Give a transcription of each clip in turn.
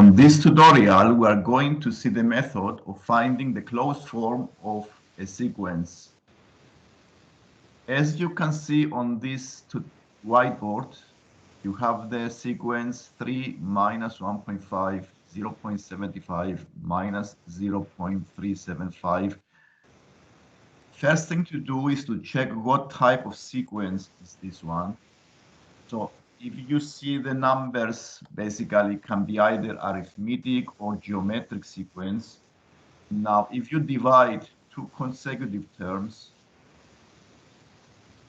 On this tutorial, we are going to see the method of finding the closed form of a sequence. As you can see on this whiteboard, you have the sequence 3 minus 1.5, 0.75, minus 0.375. First thing to do is to check what type of sequence is this one. So if you see the numbers, basically can be either arithmetic or geometric sequence. Now, if you divide two consecutive terms,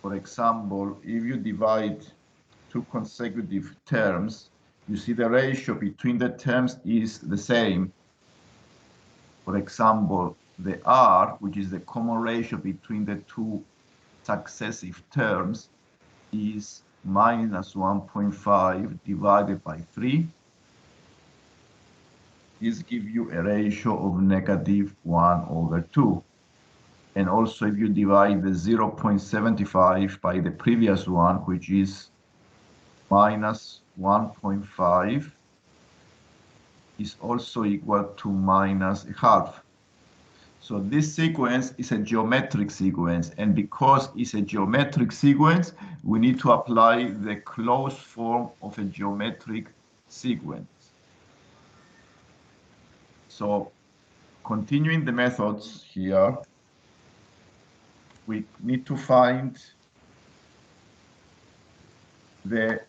for example, if you divide two consecutive terms, you see the ratio between the terms is the same. For example, the R, which is the common ratio between the two successive terms, is minus 1.5 divided by 3. This gives you a ratio of negative 1/2. And also if you divide the 0.75 by the previous one, which is minus 1.5, is also equal to minus a half. So this sequence is a geometric sequence, and because it's a geometric sequence, we need to apply the closed form of a geometric sequence. So continuing the methods here, we need to find the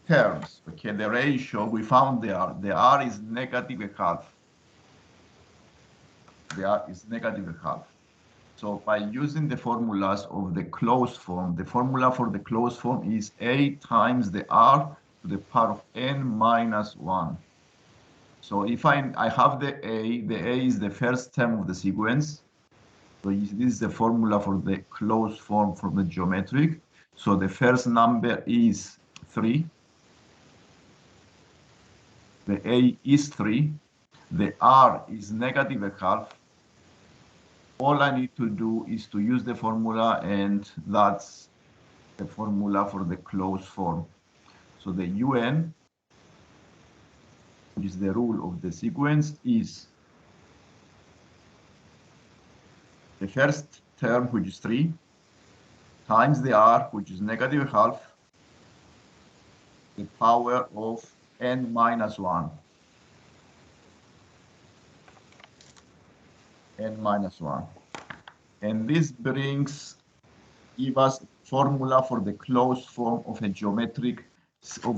terms, okay, the ratio. We found the R is negative a half. The R is negative a half. So by using the formulas of the closed form, the formula for the closed form is A times the R to the power of n minus 1. So if I have the A is the first term of the sequence. So this is the formula for the closed form from the geometric. So the first number is 3. The A is 3. The R is negative a half. All I need to do is to use the formula, and that's the formula for the closed form. So the UN, which is the rule of the sequence, is the first term, which is 3, times the R, which is negative a half, the power of n minus 1. N minus 1. And this give us formula for the closed form of a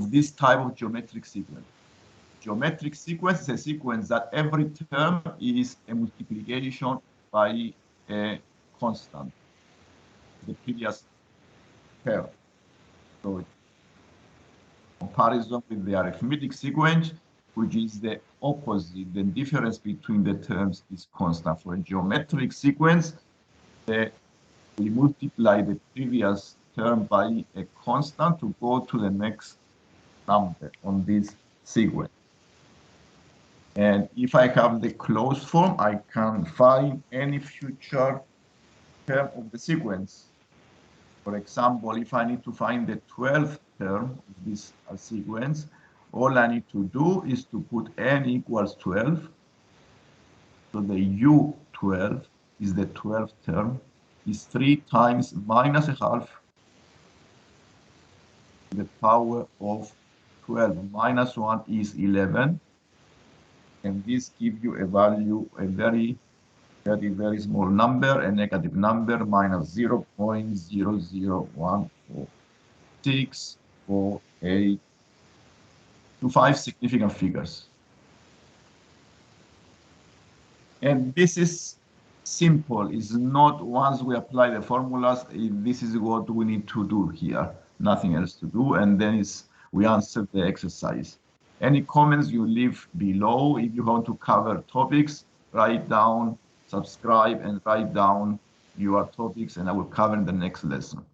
this type of geometric sequence. Geometric sequence is a sequence that every term is a multiplication by a constant, the previous term. So comparison with the arithmetic sequence, which is the opposite, the difference between the terms is constant. For a geometric sequence, we multiply the previous term by a constant to go to the next number on this sequence. And if I have the closed form, I can find any future term of the sequence. For example, if I need to find the 12th term of this sequence, all I need to do is to put n equals 12. So the U12 is the 12th term, is 3 times minus a half to the power of 12. Minus 1 is 11. And this gives you a value, a very small number, a negative number, minus 0.0014648 to 5 significant figures. And this is simple. It's not, once we apply the formulas, this is what we need to do here. Nothing else to do. And then we answer the exercise. Any comments you leave below. If you want to cover topics, write down, subscribe, and write down your topics, and I will cover in the next lesson.